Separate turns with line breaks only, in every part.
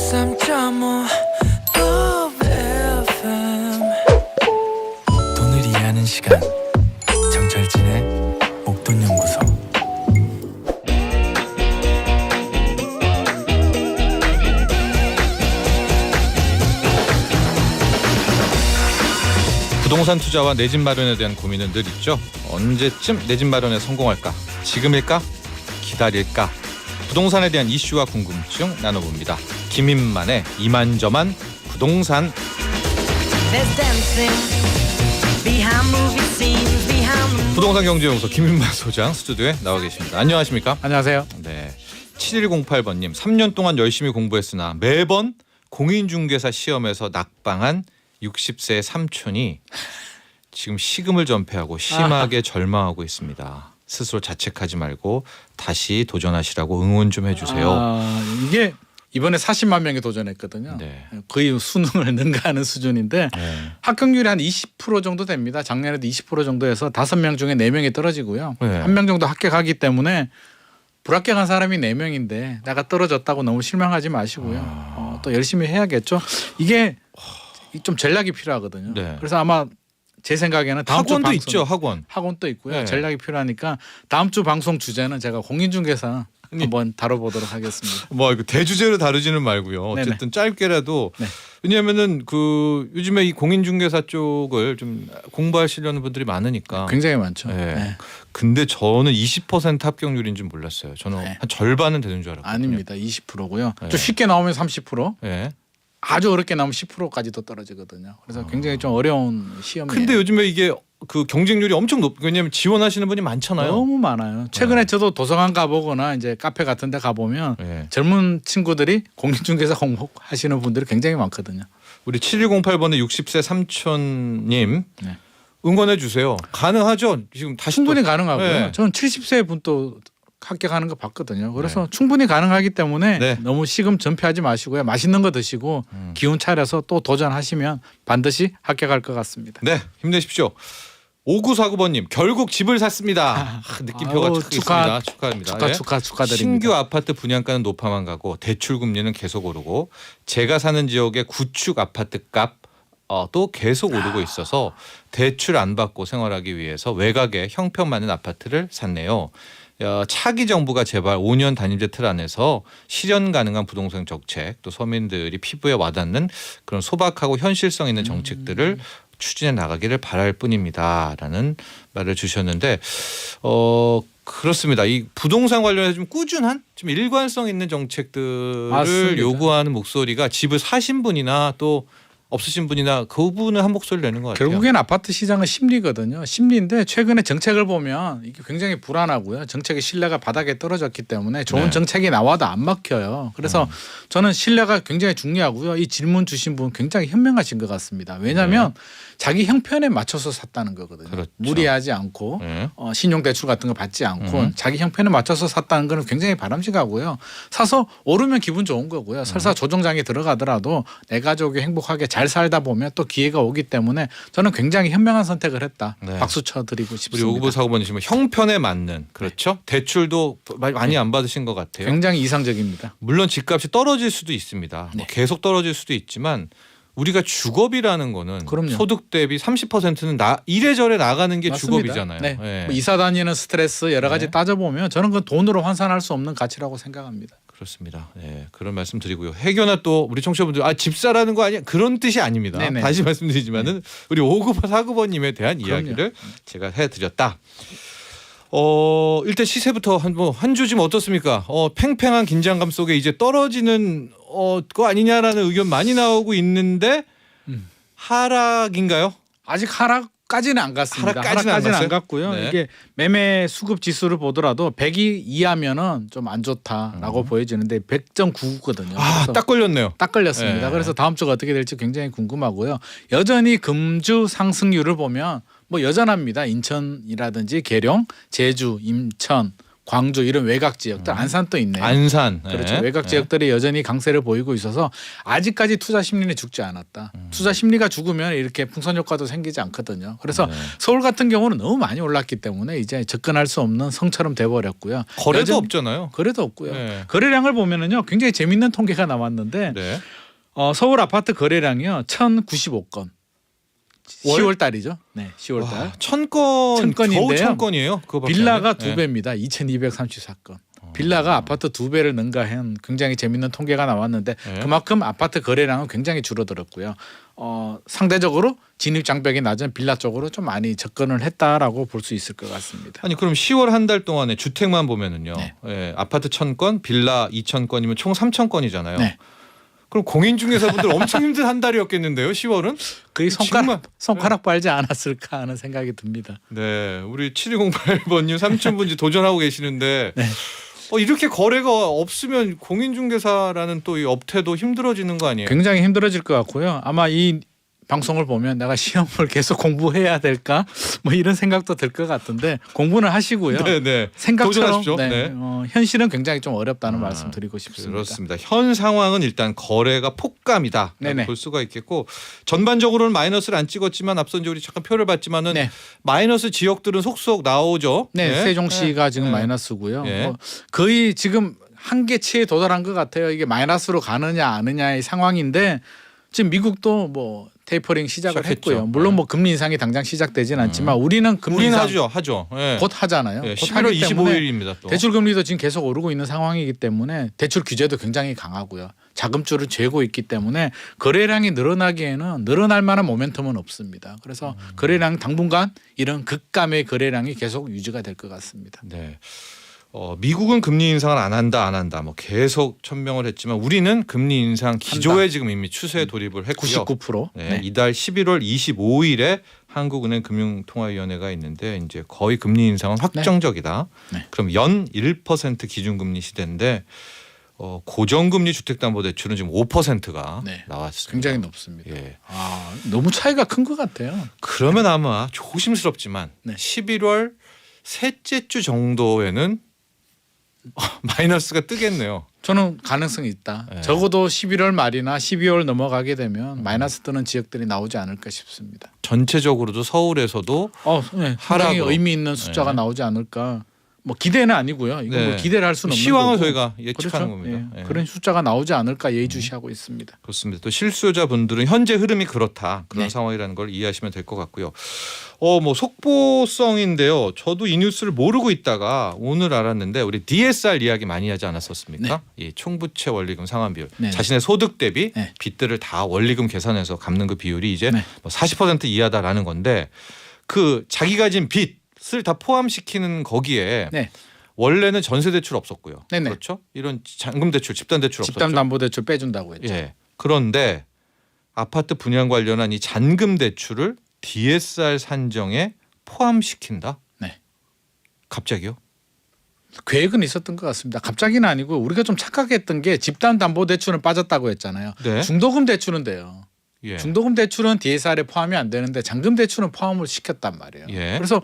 103.5 FM. 돈을 이해하는 시간, 정철진의 목돈연구소.
부동산 투자와 내 집 마련에 대한 고민은 늘 있죠. 언제쯤 내 집 마련에 성공할까? 지금일까? 기다릴까? 부동산에 대한 이슈와 궁금증 나눠봅니다. 김인만의 이만저만 부동산. 부동산 경제연구소 김인만 소장 스튜디오에 나와 계십니다. 안녕하십니까?
안녕하세요.
네, 7108번님 3년 동안 열심히 공부했으나 매번 공인중개사 시험에서 낙방한 60세 삼촌이 지금 식음을 전폐하고 심하게 절망하고 있습니다. 스스로 자책하지 말고 다시 도전하시라고 응원 좀 해주세요.
이게 이번에 40만 명이 도전했거든요.
네.
거의 수능을 능가하는 수준인데
네.
합격률이 한 20% 정도 됩니다. 작년에도 20% 정도에서 5명 중에 4명이 떨어지고요.
네.
1명 정도 합격하기 때문에 불합격한 사람이 4명인데 내가 떨어졌다고 너무 실망하지 마시고요. 또 열심히 해야겠죠. 이게 좀 전략이 필요하거든요.
네.
그래서 아마 제 생각에는 다음 주
학원도
방송,
있죠.
학원도 있고요.
네.
전략이 필요하니까 다음 주 방송 주제는 제가 공인중개사 한번 다뤄보도록 하겠습니다.
뭐 이거 대주제로 다루지는 말고요. 어쨌든 짧게라도
네.
왜냐하면은 그 요즘에 이 공인중개사 쪽을 좀 공부하시려는 분들이 많으니까.
굉장히 많죠.
네.
네.
근데 저는 20% 합격률인 줄 몰랐어요. 저는
네.
한 절반은 되는 줄 알았거든요.
아닙니다. 20%고요.
네.
좀 쉽게 나오면 30%,
네.
아주 어렵게 나오면 10%까지도 떨어지거든요. 그래서 굉장히 좀 어려운 시험이에요.
근데 요즘에 이게 그 경쟁률이 엄청 높. 왜냐하면 지원하시는 분이 많잖아요.
너무 많아요. 최근에 저도 도서관 가보거나 이제 카페 같은 데 가보면
네.
젊은 친구들이 공인중개사 공부하시는 분들이 굉장히 많거든요.
우리 7108번의 60세 삼촌님
네.
응원해 주세요. 가능하죠? 지금 다시
충분히
또.
가능하고요.
네.
저는 70세 분도 합격하는 거 봤거든요. 그래서 충분히 가능하기 때문에
네.
너무 식음 전폐하지 마시고요. 맛있는 거 드시고 기운 차려서 또 도전하시면 반드시 합격할 것 같습니다.
네, 힘내십시오. 5949번님 결국 집을 샀습니다. 느낌표가
아우,
착 있습니다. 축하합니다. 예.
축하드립니다.
신규 아파트 분양가는 높아만 가고 대출 금리는 계속 오르고 제가 사는 지역의 구축 아파트 값 또 계속 오르고 있어서 대출 안 받고 생활하기 위해서 외곽에 형편 많은 아파트를 샀네요. 차기 정부가 제발 5년 단임제 틀 안에서 실현 가능한 부동산 정책 또 서민들이 피부에 와닿는 그런 소박하고 현실성 있는 정책들을 추진해 나가기를 바랄 뿐입니다라는 말을 주셨는데 그렇습니다. 이 부동산 관련해서 좀 꾸준한 좀 일관성 있는 정책들을
맞습니다.
요구하는 목소리가 집을 사신 분이나 또 없으신 분이나 그분은 한 목소리를 내는 것 같아요.
결국엔 아파트 시장은 심리거든요. 심리인데 최근에 정책을 보면 이게 굉장히 불안하고요. 정책의 신뢰가 바닥에 떨어졌기 때문에 좋은
네.
정책이 나와도 안 막혀요. 그래서 저는 신뢰가 굉장히 중요하고요. 이 질문 주신 분 굉장히 현명하신 것 같습니다. 왜냐하면 자기 형편에 맞춰서 샀다는 거거든요.
그렇죠.
무리하지 않고
네.
신용대출 같은 거 받지 않고 자기 형편에 맞춰서 샀다는 거는 굉장히 바람직하고요. 사서 오르면 기분 좋은 거고요. 설사 조정장에 들어가더라도 내 가족이 행복하게 잘 살다 보면 또 기회가 오기 때문에 저는 굉장히 현명한 선택을 했다.
네.
박수 쳐드리고
우리
싶습니다.
오구부 사고번이시면 형편에 맞는 그렇죠. 대출도 많이 안 받으신 것 같아요.
굉장히 이상적입니다.
물론 집값이 떨어질 수도 있습니다. 뭐 계속 떨어질 수도 있지만 우리가 주거비라는 거는
그럼요.
소득 대비 30%는 이래저래 나가는 게
맞습니다.
주거비잖아요.
네.
예.
뭐 이사 다니는 스트레스 여러 가지
네.
따져보면 저는 그 돈으로 환산할 수 없는 가치라고 생각합니다.
그렇습니다. 예, 그런 말씀 드리고요. 해교나 또 우리 청취자분들 집사라는 거 아니야? 그런 뜻이 아닙니다.
네네.
다시 말씀드리지만은 우리 5949번님에 대한
그럼요.
이야기를 제가 해드렸다. 일단 시세부터 한 주 지금 어떻습니까? 팽팽한 긴장감 속에 이제 떨어지는 거 아니냐라는 의견 많이 나오고 있는데 하락인가요?
아직 하락까지는 안 갔습니다.
하락까지는
하락까지는
안
안 갔고요.
네.
이게 매매 수급 지수를 보더라도 100이 이하면은 좀 안 좋다라고 보여지는데 100.99거든요.
딱 걸렸네요.
딱 걸렸습니다.
네.
그래서 다음 주가 어떻게 될지 굉장히 궁금하고요. 여전히 금주 상승률을 보면 뭐 여전합니다. 인천이라든지 계룡, 제주, 인천, 광주 이런 외곽 지역들 안산도 있네요.
안산.
그렇죠.
네.
외곽 지역들이 여전히 강세를 보이고 있어서 아직까지 투자 심리는 죽지 않았다. 투자 심리가 죽으면 이렇게 풍선 효과도 생기지 않거든요. 그래서
네.
서울 같은 경우는 너무 많이 올랐기 때문에 이제 접근할 수 없는 성처럼 돼버렸고요.
거래도
여전히
없잖아요.
거래도 없고요.
네.
거래량을 보면은요 굉장히 재밌는 통계가 나왔는데
네.
서울 아파트 거래량이요 1,095건. 10월 달이죠. 네, 10월 달.
1,000건
천 건인데요.
겨우 1,000건이에요. 그거밖에
빌라가
안 돼?
두 배입니다. 2,234건. 빌라가 아파트 두 배를 능가한 굉장히 재밌는 통계가 나왔는데
네.
그만큼 아파트 거래량은 굉장히 줄어들었고요. 상대적으로 진입 장벽이 낮은 빌라 쪽으로 좀 많이 접근을 했다라고 볼 수 있을 것 같습니다.
아니 그럼 10월 한 달 동안에 주택만 보면은요.
네.
예, 아파트 1,000건, 빌라 2,000건이면 총 3,000건이잖아요.
네.
그럼 공인중개사분들 엄청 힘든 한 달이었겠는데요. 10월은?
거의
정말.
손가락 빨지 않았을까 하는 생각이 듭니다.
네, 우리 7208번님 삼촌분지 도전하고 계시는데
네.
이렇게 거래가 없으면 공인중개사라는 또 이 업태도 힘들어지는 거 아니에요?
굉장히 힘들어질 것 같고요. 아마 이 방송을 보면 내가 시험을 계속 공부해야 될까 뭐 이런 생각도 들 것 같은데 공부는 하시고요.
네, 네.
생각처럼
도전하십시오.
네,
네.
현실은 굉장히 좀 어렵다는 말씀 드리고 싶습니다.
그렇습니다. 현 상황은 일단 거래가 폭감이다.
네네.
볼 수가 있겠고 전반적으로는 마이너스를 안 찍었지만 앞서 이제 우리 잠깐 표를 봤지만은
네.
마이너스 지역들은 속속 나오죠.
네, 세종시가 지금
네.
마이너스고요.
네.
거의 지금 한계치에 도달한 것 같아요. 이게 마이너스로 가느냐 아느냐의 상황인데 지금 미국도 뭐 테이퍼링 시작을
시작했죠.
했고요. 물론
네.
뭐 금리 인상이 당장 시작되지는 않지만 우리는 금리
우리는
인상
하죠. 네.
곧 하잖아요.
네,
곧
11월
하기 때문에
25일입니다. 또.
대출 금리도 지금 계속 오르고 있는 상황이기 때문에 대출 규제도 굉장히 강하고요. 자금줄을 죄고 있기 때문에 거래량이 늘어나기에는 늘어날 만한 모멘텀은 없습니다. 그래서 거래량 당분간 이런 극감의 거래량이 계속 유지가 될 것 같습니다.
네. 미국은 금리 인상을 안 한다 뭐 계속 천명을 했지만 우리는 금리 인상 기조에
한다.
지금 이미 추세에 돌입을 했고요.
99%.
네,
네.
이달 11월 25일에 한국은행 금융통화위원회가 있는데 이제 거의 금리 인상은 확정적이다.
네.
그럼 연 1% 기준금리 시대인데 고정금리 주택담보대출은 지금 5%가
네.
나왔습니다.
굉장히 높습니다.
예.
너무 차이가 큰 것 같아요.
그러면 아마 조심스럽지만
네.
11월 셋째 주 정도에는 마이너스가 뜨겠네요.
저는 가능성이 있다.
네.
적어도 11월 말이나 12월 넘어가게 되면 마이너스 뜨는 지역들이 나오지 않을까 싶습니다.
전체적으로도 서울에서도
네. 상당히
하락으로.
의미 있는 숫자가
네.
나오지 않을까. 뭐 기대는 아니고요. 이거
네.
뭐 기대를 할 수는 없는
시황을
거고.
저희가 예측하는
그렇죠?
겁니다.
예.
예.
그런 숫자가 나오지 않을까 예의주시하고 있습니다.
그렇습니다. 또 실수요자분들은 현재 흐름이 그렇다 그런
네.
상황이라는 걸 이해하시면 될 것 같고요. 뭐 속보성인데요. 저도 이 뉴스를 모르고 있다가 오늘 알았는데 우리 DSR 이야기 많이 하지 않았었습니까? 이 총부채 원리금 상환 비율,
네.
자신의 소득 대비
네.
빚들을 다 원리금 계산해서 갚는 그 비율이 이제
네.
뭐 40% 이하다라는 건데 그 자기가 진 빚을 다 포함시키는 거기에
네.
원래는 전세 대출 없었고요.
네네.
그렇죠? 이런 잔금 대출, 집단 대출 없었죠.
집담담보대출 빼준다고 했죠.
예. 그런데 아파트 분양 관련한 이 잔금 대출을 DSR 산정에 포함시킨다.
네.
갑자기요?
계획은 있었던 것 같습니다. 갑자기는 아니고 우리가 좀 착각했던 게 집담담보대출은 빠졌다고 했잖아요.
네.
중도금 대출은 돼요.
예.
중도금 대출은 DSR에 포함이 안 되는데 잔금 대출은 포함을 시켰단 말이에요.
예.
그래서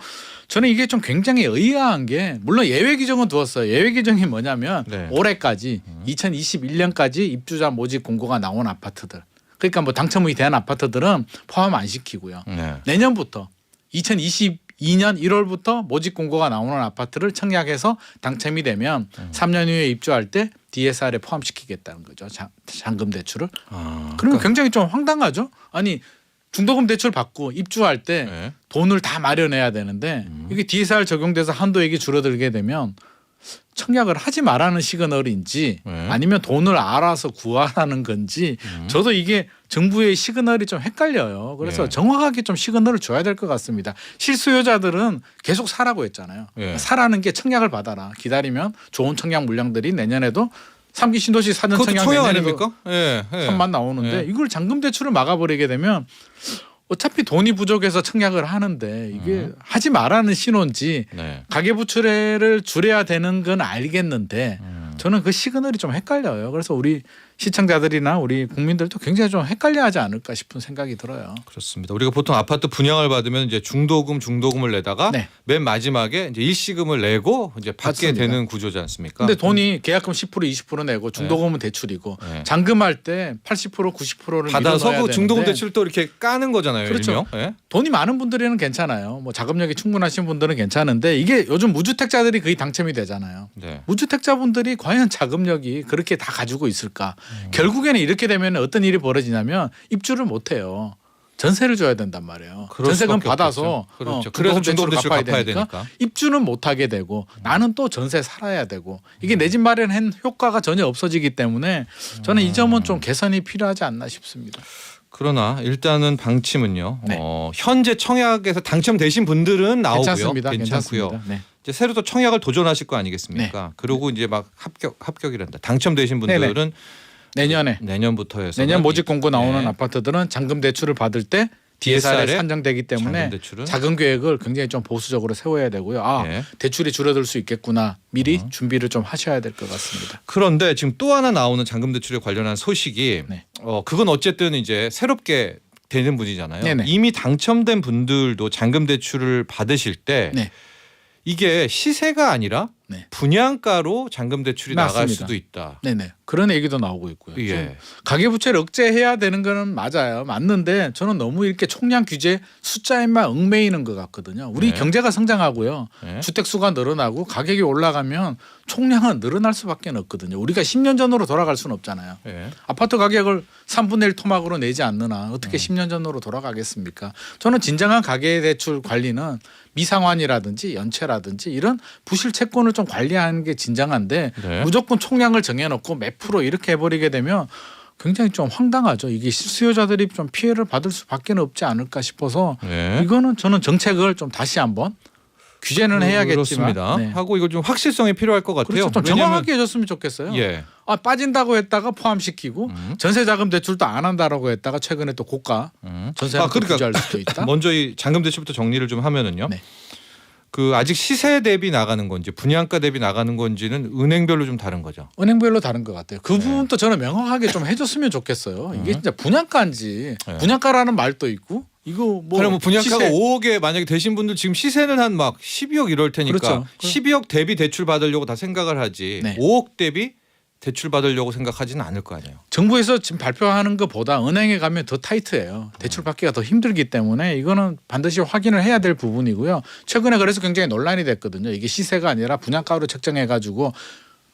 저는 이게 좀 굉장히 의아한 게 물론 예외 규정은 두었어요. 예외 규정이 뭐냐면
네.
올해까지 2021년까지 입주자 모집 공고가 나온 아파트들. 그러니까 뭐 당첨이 된 아파트들은 포함 안 시키고요.
네.
내년부터 2022년 1월부터 모집 공고가 나오는 아파트를 청약해서 당첨이 되면 3년 후에 입주할 때 DSR에 포함시키겠다는 거죠. 잔금 대출을.
아,
그러면 굉장히 좀 황당하죠. 아니 중도금 대출 받고 입주할 때
네.
돈을 다 마련해야 되는데 이게 DSR 적용돼서 한도액이 줄어들게 되면 청약을 하지 말라는 시그널인지
네.
아니면 돈을 알아서 구하라는 건지 저도 이게 정부의 시그널이 좀 헷갈려요. 그래서
네.
정확하게 좀 시그널을 줘야 될 것 같습니다. 실수요자들은 계속 사라고 했잖아요.
네.
사라는 게 청약을 받아라. 기다리면 좋은 청약 물량들이 내년에도 3기 신도시 사전
그것도
청약
청약
내년에도
아닙니까? 예. 예.
3만 나오는데
네.
이걸 잔금 대출을 막아버리게 되면 어차피 돈이 부족해서 청약을 하는데 이게 하지 말라는 신호인지
네.
가계부채를 줄여야 되는 건 알겠는데 저는 그 시그널이 좀 헷갈려요. 그래서 우리 시청자들이나 우리 국민들도 굉장히 좀 헷갈려하지 않을까 싶은 생각이 들어요.
그렇습니다. 우리가 보통 아파트 분양을 받으면 이제 중도금을 내다가
네.
맨 마지막에 이제 일시금을 내고 이제 받게
맞습니다.
되는 구조지 않습니까?
근데 돈이 계약금 10% 20% 내고 중도금은 대출이고
네.
잔금할 때 80% 90%를
받아서 그 중도금
되는데
대출을 또 이렇게 까는 거잖아요.
그렇죠.
일명. 예?
돈이 많은 분들은 괜찮아요. 뭐 자금력이 충분하신 분들은 괜찮은데 이게 요즘 무주택자들이 거의 당첨이 되잖아요.
네.
무주택자분들이 과연 자금력이 그렇게 다 가지고 있을까? 결국에는 이렇게 되면 어떤 일이 벌어지냐면 입주를 못 해요. 전세를 줘야 된단 말이에요.
그럴
전세금
수밖에
받아서
없겠죠. 그렇죠.
그래서
그래서 중도금 대출 갚아야
되니까
되니까.
입주는 못 하게 되고 나는 또 전세 살아야 되고 이게 내 집 마련한 효과가 전혀 없어지기 때문에 저는 이 점은 좀 개선이 필요하지 않나 싶습니다.
그러나 일단은 방침은요.
네.
현재 청약에서 당첨되신 분들은 나오고요.
괜찮습니다.
괜찮고요.
괜찮습니다. 네.
이제 새로 또 청약을 도전하실 거 아니겠습니까? 그리고 이제 막 합격이란다. 당첨되신 분들은
내년에
내년부터 해서
내년 모집 공고 나오는
네.
아파트들은 잔금 대출을 받을 때 DSR에
DSR에
산정되기 때문에
잔금 대출은
자금 계획을 굉장히 좀 보수적으로 세워야 되고요.
네.
대출이 줄어들 수 있겠구나. 미리 준비를 좀 하셔야 될 것 같습니다.
그런데 지금 또 하나 나오는 잔금 대출에 관련한 소식이
네.
그건 어쨌든 이제 새롭게 되는 분이잖아요.
네네.
이미 당첨된 분들도 잔금 대출을 받으실 때
네.
이게 시세가 아니라
네.
분양가로 잔금 대출이 나갈
맞습니다.
수도 있다.
네네. 그런 얘기도 나오고 있고요. 좀
예.
가계부채를 억제해야 되는 거는 맞아요. 맞는데 저는 너무 이렇게 총량 규제 숫자에만 얽매이는 것 같거든요. 우리
네.
경제가 성장하고요.
네.
주택 수가 늘어나고 가격이 올라가면 총량은 늘어날 수밖에 없거든요. 우리가 10년 전으로 돌아갈 수는 없잖아요.
예.
아파트 가격을 3분의 1 토막으로 내지 않느나 어떻게 10년 전으로 돌아가겠습니까? 저는 진정한 가계대출 관리는 미상환이라든지 연체라든지 이런 부실 채권을 좀 관리하는 게 진정한데
네.
무조건 총량을 정해놓고 몇 프로 이렇게 해버리게 되면 굉장히 좀 황당하죠. 이게 실수요자들이 좀 피해를 받을 수밖에 없지 않을까 싶어서
네.
이거는 저는 정책을 좀 다시 한번 규제는 해야겠지만
그렇습니다.
네.
하고 이거 좀 확실성이 필요할 것 같아요.
그렇죠. 좀
왜냐하면
정확하게 해줬으면 좋겠어요.
예.
빠진다고 했다가 포함시키고 전세자금 대출도 안 한다라고 했다가 최근에 또 고가 전세는
그러니까
규제할 수도 있다.
먼저 이 잔금 대출부터 정리를 좀 하면은요.
네.
그 아직 시세 대비 나가는 건지 분양가 대비 나가는 건지는 은행별로 좀 다른 거죠.
은행별로 다른 것 같아요. 그
네.
부분도 저는 명확하게 좀 해줬으면 좋겠어요. 이게 진짜 분양가인지
네.
분양가라는 말도 있고 이거 뭐
그럼 뭐 분양가가
시세.
5억에 만약에 되신 분들 지금 시세는 한 막 12억 이럴 테니까
그렇죠.
12억 대비 대출 받으려고 다 생각을 하지
네.
5억 대비 대출 받으려고 생각하지는 않을 거 아니에요.
정부에서 지금 발표하는 것보다 은행에 가면 더 타이트해요. 대출 받기가 더 힘들기 때문에 이거는 반드시 확인을 해야 될 부분이고요. 최근에 그래서 굉장히 논란이 됐거든요. 이게 시세가 아니라 분양가로 책정해 가지고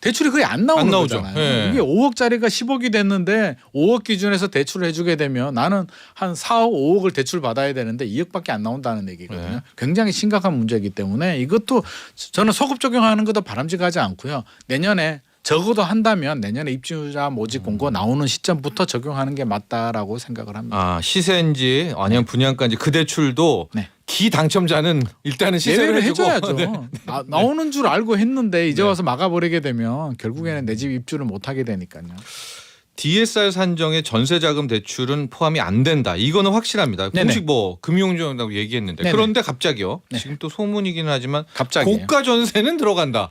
대출이 거의 안 나오는
안 나오죠.
거잖아요.
네.
이게 5억짜리가 10억이 됐는데 5억 기준에서 대출을 해주게 되면 나는 한 4억, 5억을 대출 받아야 되는데 2억밖에 안 나온다는 얘기거든요.
네.
굉장히 심각한 문제이기 때문에 이것도 저는 소급 적용하는 것도 바람직하지 않고요. 내년에 적어도 한다면 내년에 입주자 모집 공고 나오는 시점부터 적용하는 게 맞다라고 생각을 합니다.
아 시세인지 아니면 분양가인지 그 대출도
네.
기 당첨자는 일단은 시세를
예외를
해주고
해줘야죠.
네.
나오는 줄 알고 했는데 이제
네.
와서 막아버리게 되면 결국에는 내 집 입주를 못하게 되니까요.
DSR 산정에 전세자금 대출은 포함이 안 된다. 이거는 확실합니다.
네네.
공식 뭐 금융정이라고 얘기했는데
네네.
그런데 갑자기요.
네.
지금 또 소문이기는 하지만
갑자기
고가 전세는 들어간다.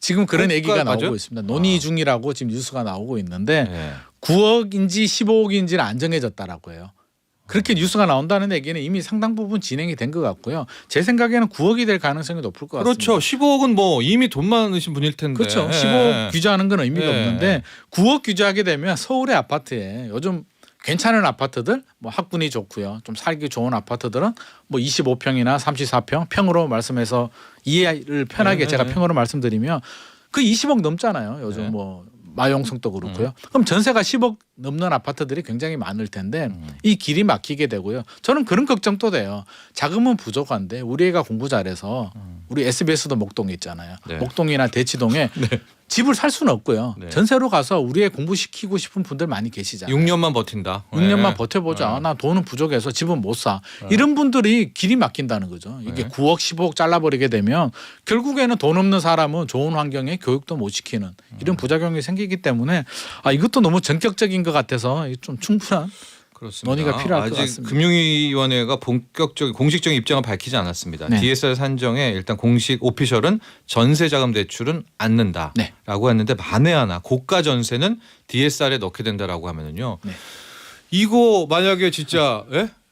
지금 그런
고가
얘기가
맞아요?
나오고 있습니다. 논의 중이라고 지금 뉴스가 나오고 있는데
네.
9억인지 15억인지는 안 정해졌다라고 해요. 그렇게 뉴스가 나온다는 얘기는 이미 상당 부분 진행이 된 것 같고요. 제 생각에는 9억이 될 가능성이 높을 것 같습니다.
그렇죠. 15억은 뭐 이미 돈 많으신 분일 텐데.
그렇죠.
예.
15억 규제하는 건 의미가
예.
없는데 9억 규제하게 되면 서울의 아파트에 요즘 괜찮은 아파트들 뭐 학군이 좋고요. 좀 살기 좋은 아파트들은 뭐 25평이나 34평 평으로 말씀해서 이해를 편하게
네,
제가
네.
평으로 말씀드리면 그 20억 넘잖아요. 요즘
네.
뭐 마용성도 그렇고요. 그럼 전세가 10억 넘는 아파트들이 굉장히 많을 텐데 이 길이 막히게 되고요. 저는 그런 걱정도 돼요. 자금은 부족한데 우리 애가 공부 잘해서 우리 SBS도 목동에 있잖아요.
네.
목동이나 대치동에 집을 살 수는 없고요.
네.
전세로 가서 우리 애 공부시키고 싶은 분들 많이 계시잖아요.
6년만 버틴다.
6년만
예.
버텨보자.
네.
나 돈은 부족해서 집은 못 사. 이런 분들이 길이 막힌다는 거죠. 이게
네.
9억, 15억 잘라버리게 되면 결국에는 돈 없는 사람은 좋은 환경에 교육도 못 시키는 이런 부작용이 생기기 때문에 이것도 너무 전격적인 것 같아서 좀 충분한
그렇습니다.
논의가 필요할 것
아직
같습니다.
금융위원회가 본격적인 공식적인 입장을 밝히지 않았습니다.
네.
DSR 산정에 일단 공식 오피셜은 전세자금 대출은 않는다라고
네.
했는데 만에 하나 고가 전세는 DSR에 넣게 된다라고 하면은요.
네.
이거 만약에 진짜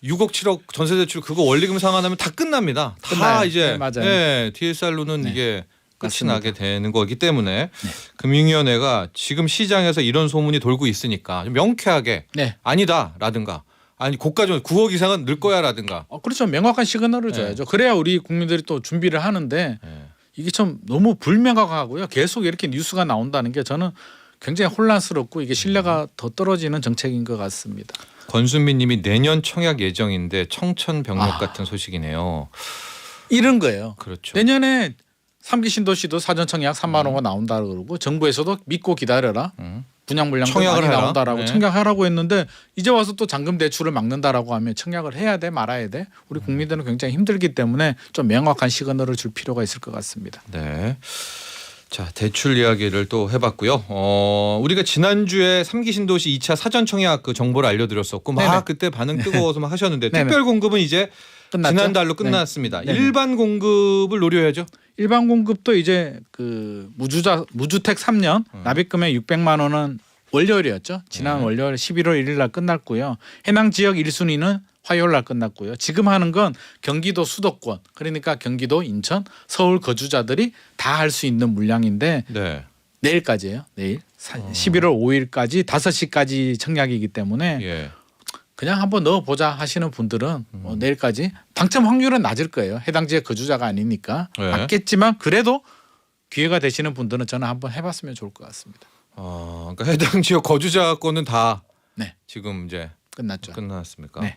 6억 7억 전세 대출 그거 원리금 상환하면 다 끝납니다. 다
끝나요.
이제
네, 맞아요.
DSR로는
네.
이게 끝이
맞습니다.
나게 되는 거기 때문에 금융위원회가 지금 시장에서 이런 소문이 돌고 있으니까 좀 명쾌하게
네.
아니다라든가 아니 고가 전 9억 이상은 늘 거야라든가.
그렇죠. 명확한 시그널을
네.
줘야죠. 그래야 우리 국민들이 또 준비를 하는데
네.
이게 참 너무 불명확하고요. 계속 이렇게 뉴스가 나온다는 게 저는 굉장히 혼란스럽고 이게 신뢰가 더 떨어지는 정책인 것 같습니다.
권순민 님이 내년 청약 예정인데 청천벽력 같은 소식이네요.
이런 거예요.
그렇죠.
내년에 3기 신도시도 사전 청약 3만 원가 나온다 그러고 정부에서도 믿고 기다려라. 분양 물량도
청약을
많이
해라.
나온다라고
네.
청약하라고 했는데 이제 와서 또 잔금 대출을 막는다라고 하면 청약을 해야 돼 말아야 돼. 우리 국민들은 굉장히 힘들기 때문에 좀 명확한 시그널을 줄 필요가 있을 것 같습니다.
네. 자 대출 이야기를 또 해봤고요. 우리가 지난주에 3기 신도시 2차 사전 청약 그 정보를 알려드렸었고 막
네네.
그때 반응 뜨거워서 막 하셨는데
네네.
특별 공급은 이제
끝났죠?
지난달로
네.
끝났습니다.
네네.
일반 공급을 노려야죠.
일반 공급도 이제 그 무주택 3년 납입금액 600만 원은 월요일이었죠. 지난
네.
월요일 11월 1일 날 끝났고요. 해당 지역 1순위는 화요일 날 끝났고요. 지금 하는 건 경기도 수도권 그러니까 경기도 인천 서울 거주자들이 다 할 수 있는 물량인데
네.
내일까지예요. 내일 11월 5일까지 5시까지 청약이기 때문에
예.
그냥 한번 넣어보자 하시는 분들은 내일까지 당첨 확률은 낮을 거예요. 해당 지역 거주자가 아니니까
네.
낮겠지만 그래도 기회가 되시는 분들은 저는 한번 해봤으면 좋을 것 같습니다.
그러니까 해당 지역 거주자 거는 다
네.
지금 이제
끝났죠.
끝났습니까?
네.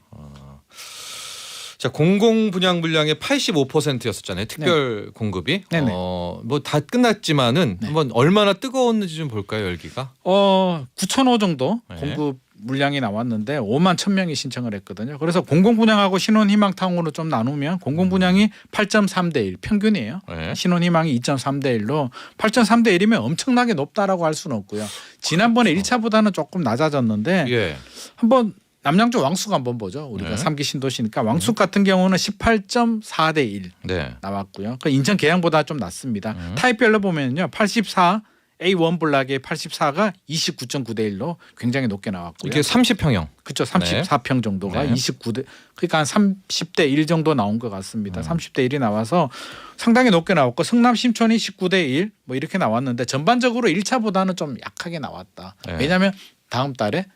자 공공 분양 물량의 85%였었잖아요. 특별 공급이.
네네.
뭐 다 끝났지만은
네.
한번 얼마나 뜨거웠는지 좀 볼까요, 열기가?
9,000호 정도
네.
공급 물량이 나왔는데 5만 1,000명이 신청을 했거든요. 그래서 공공 분양하고 신혼 희망 탕으로 좀 나누면 공공 분양이 8.3대 1 평균이에요.
네.
신혼 희망이 2.3대 1로 8.3대 1이면 엄청나게 높다라고 할 수는 없고요. 지난번에 1차보다는 조금 낮아졌는데
예.
한번 남양주 왕숙 한번 보죠. 우리가
네.
3기 신도시니까 왕숙 같은 경우는 18.4대 1
네.
나왔고요. 그러니까 인천 계양보다 좀 낮습니다. 타입별로 보면요. 84 A1 블락의 84가 29.9대 1로 굉장히 높게 나왔고요.
이게 30평형.
그렇죠. 34평 정도가
네.
29대 그러니까 한 30대 1 정도 나온 것 같습니다. 30대 1이 나와서 상당히 높게 나왔고 성남 신촌이 19대 1 뭐 이렇게 나왔는데 전반적으로 1차보다는 좀 약하게 나왔다.
네.
왜냐하면 다음 달에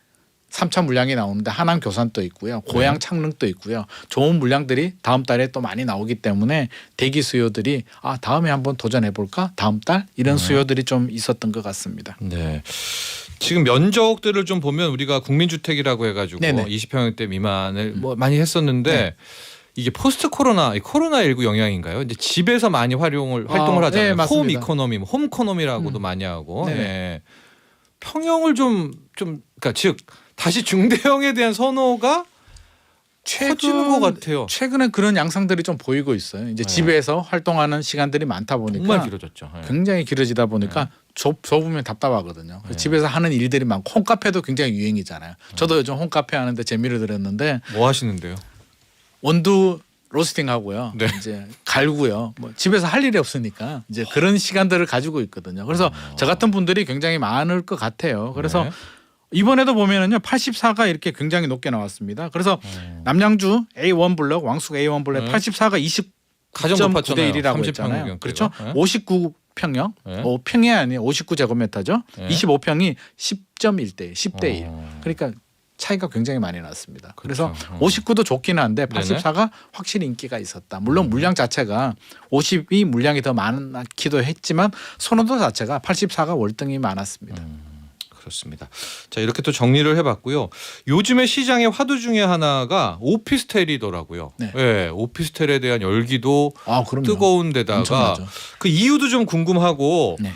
3차 물량이 나오는데 하남 교산도 있고요. 고양 창릉도 있고요. 좋은 물량들이 다음 달에 또 많이 나오기 때문에 대기 수요들이 다음에 한번 도전해 볼까? 다음 달 이런 수요들이 좀 있었던 것 같습니다.
네. 지금 면적들을 좀 보면 우리가 국민주택이라고 해가지고
네네.
20평형대 미만을 뭐 많이 했었는데
네.
이게 포스트 코로나, 코로나19 영향인가요? 이제 집에서 많이 활동을 하잖아요.
네,
홈
맞습니다.
이코노미, 홈코노미라고도 많이 하고.
네네.
예. 평형을 좀 그러니까 즉 다시 중대형에 대한 선호가 커지는 것 같아요.
최근에 그런 양상들이 좀 보이고 있어요. 이제
네.
집에서 활동하는 시간들이 많다 보니까
정말 길어졌죠. 예.
굉장히 길어지다 보니까 좁으면 답답하거든요. 그래서
네.
집에서 하는 일들이 많고 홈카페도 굉장히 유행이잖아요. 저도 요즘 홈카페 하는데 재미를 들었는데
뭐 하시는데요?
원두 로스팅 하고요.
네.
이제 갈고요. 뭐 집에서 할 일이 없으니까 이제 그런 시간들을 가지고 있거든요. 그래서 저 같은 분들이 굉장히 많을 것 같아요. 그래서
네.
이번에도 보면은요 84가 이렇게 굉장히 높게 나왔습니다. 그래서 남양주 A1 블럭 왕숙 A1 블럭
네.
84가
가장
29.9대
높았잖아요.
1이라고
30평
했잖아요.
경기가.
그렇죠?
네.
59평형,
네.
5평이 아니에요. 59제곱미터죠.
네.
25평이 10.1대 10대 1.
어.
그러니까 차이가 굉장히 많이 났습니다. 그래서
그렇죠.
59도 좋기는 한데
네네.
84가 확실히 인기가 있었다. 물론 물량 자체가 50이 물량이 더 많기도 했지만 선호도 자체가 84가 월등히 많았습니다.
그렇습니다. 자 이렇게 또 정리를 해봤고요. 요즘에 시장의 화두 중에 하나가 오피스텔이더라고요.
네.
예, 오피스텔에 대한 열기도
그럼요.
뜨거운 데다가
엄청나죠.
그 이유도 좀 궁금하고
네.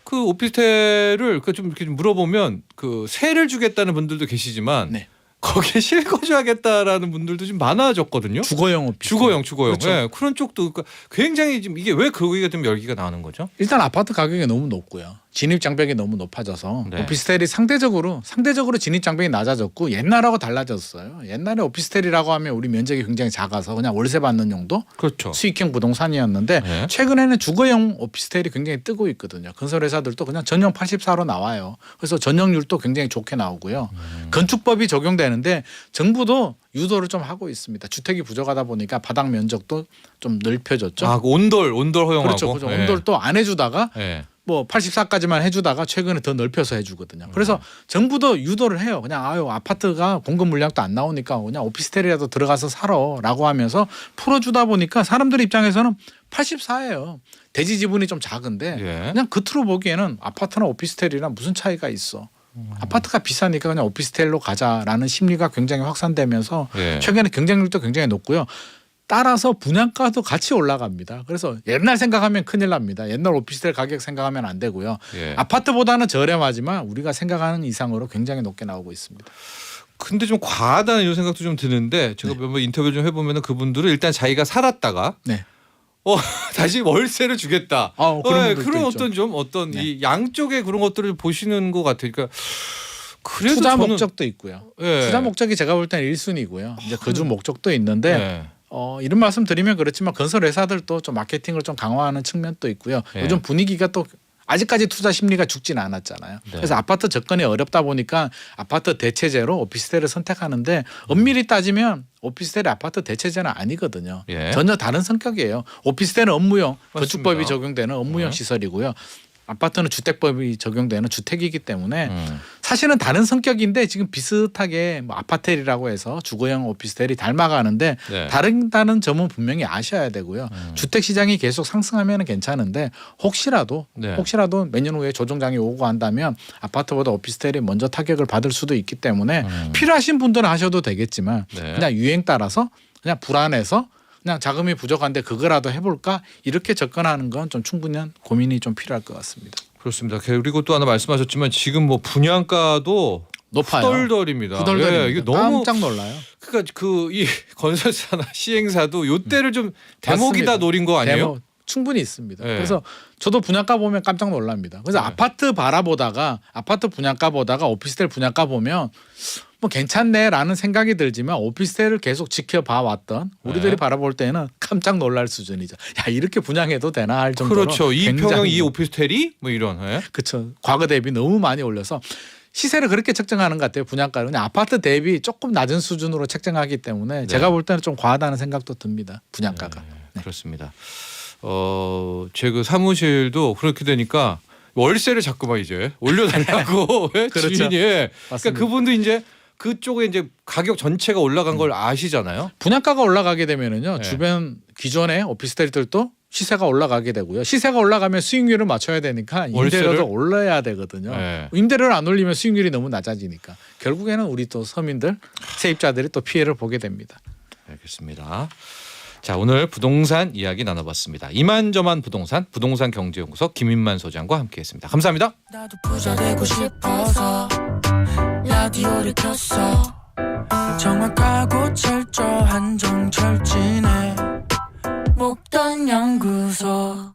그 오피스텔을 좀 이렇게 좀 물어보면 그 세를 주겠다는 분들도 계시지만
네.
거기에 실거주하겠다라는 분들도 좀 많아졌거든요.
주거용 오피스.
주거용.
그렇죠.
예, 그런 쪽도 그러니까 굉장히 지금 이게 왜 거기가 좀 열기가 나는 거죠?
일단 아파트 가격이 너무 높고요. 진입 장벽이 너무 높아져서
네.
오피스텔이 상대적으로 진입 장벽이 낮아졌고 옛날하고 달라졌어요. 옛날에 오피스텔이라고 하면 우리 면적이 굉장히 작아서 그냥 월세 받는 용도
그렇죠.
수익형 부동산이었는데
네.
최근에는 주거용 오피스텔이 굉장히 뜨고 있거든요. 건설 회사들도 그냥 전용 84로 나와요. 그래서 전용률도 굉장히 좋게 나오고요. 건축법이 적용되는데 정부도 유도를 좀 하고 있습니다. 주택이 부족하다 보니까 바닥 면적도 좀 넓혀졌죠.
아, 그 온돌 허용하고.
그렇죠.
예.
온돌도 안 해주다가
예.
뭐 84까지만 해주다가 최근에 더 넓혀서 해주거든요. 그래서 정부도 유도를 해요. 그냥 아파트가 공급 물량도 안 나오니까 그냥 오피스텔이라도 들어가서 살아라고 하면서 풀어주다 보니까 사람들 입장에서는 84예요. 대지 지분이 좀 작은데
예.
그냥 겉으로 보기에는 아파트나 오피스텔이랑 무슨 차이가 있어. 아파트가 비싸니까 그냥 오피스텔로 가자라는 심리가 굉장히 확산되면서
예.
최근에 경쟁률도 굉장히 높고요. 따라서 분양가도 같이 올라갑니다. 그래서 옛날 생각하면 큰일 납니다. 옛날 오피스텔 가격 생각하면 안 되고요.
예.
아파트보다는 저렴하지만 우리가 생각하는 이상으로 굉장히 높게 나오고 있습니다.
근데 좀 과하다는 이런 생각도 좀 드는데 제가 몇 번 인터뷰 좀 해보면 그분들은 일단 자기가 살았다가
네.
다시 월세를 주겠다.
그런 분들도
그런
있죠.
어떤
네.
이 양쪽의 그런 것들을 보시는 것 같아요. 그러니까 그래도
투자
저는,
목적도 있고요.
예.
투자 목적이 제가 볼 때는 1순위고요. 이제 거주 목적도 있는데
예.
이런 말씀 드리면 그렇지만 건설 회사들도 좀 마케팅을 좀 강화하는 측면도 있고요.
예.
요즘 분위기가 또 아직까지 투자 심리가 죽지는 않았잖아요.
네.
그래서 아파트 접근이 어렵다 보니까 아파트 대체제로 오피스텔을 선택하는데 엄밀히 따지면 오피스텔이 아파트 대체제는 아니거든요.
예.
전혀 다른 성격이에요. 오피스텔은 업무용,
맞습니다.
건축법이 적용되는 업무용
네.
시설이고요. 아파트는 주택법이 적용되는 주택이기 때문에
음.
사실은 다른 성격인데 지금 비슷하게 뭐 아파텔이라고 해서 주거용 오피스텔이 닮아가는데
네.
다른다는 점은 분명히 아셔야 되고요. 주택 시장이 계속 상승하면 괜찮은데 혹시라도
네.
몇 년 후에 조정장이 오고 한다면 아파트보다 오피스텔이 먼저 타격을 받을 수도 있기 때문에 필요하신 분들은 하셔도 되겠지만
네.
그냥 유행 따라서 그냥 불안해서 그냥 자금이 부족한데 그거라도 해볼까 이렇게 접근하는 건 좀 충분히 고민이 좀 필요할 것 같습니다.
그렇습니다. 그리고 또 하나 말씀하셨지만 지금 뭐 분양가도
높아요.
후덜덜입니다.
후덜덜입니다.
예, 이게 너무
깜짝 놀라요.
그러니까 이 건설사나 시행사도 요때를 좀 대목이다
맞습니다.
노린 거 아니에요?
대목 충분히 있습니다.
네.
그래서 저도 분양가 보면 깜짝 놀랍니다. 그래서
네.
아파트 분양가 보다가 오피스텔 분양가 보면 뭐 괜찮네라는 생각이 들지만 오피스텔을 계속 지켜봐 왔던 우리들이
네.
바라볼 때는 깜짝 놀랄 수준이죠. 야 이렇게 분양해도 되나 할 정도로
그렇죠. 이
굉장히
평형 이 오피스텔이 뭐 이런. 예?
그렇죠. 과거 대비 너무 많이 올려서 시세를 그렇게 책정하는 것 같아요. 분양가를 그냥 아파트 대비 조금 낮은 수준으로 책정하기 때문에
네.
제가 볼 때는 좀 과하다는 생각도 듭니다. 분양가가.
네. 그렇습니다. 제 그 사무실도 그렇게 되니까 월세를 자꾸만 이제 올려달라고 예?
그렇죠.
주인이. 그러니까
맞습니다.
그분도 이제 그쪽에 이제 가격 전체가 올라간 걸 아시잖아요.
분양가가 올라가게 되면은요
네.
주변 기존의 오피스텔들도 시세가 올라가게 되고요. 시세가 올라가면 수익률을 맞춰야 되니까
월세를?
임대료도 올려야 되거든요.
네.
임대료를 안 올리면 수익률이 너무 낮아지니까 결국에는 우리 또 서민들 세입자들이 또 피해를 보게 됩니다.
알겠습니다. 자, 오늘 부동산 이야기 나눠봤습니다. 이만저만 부동산 경제연구소 김인만 소장과 함께했습니다. 감사합니다.
나도 부자 되고 싶어서 라디오를 켰어. 정확하고 철저한 정철진의 목돈 연구소.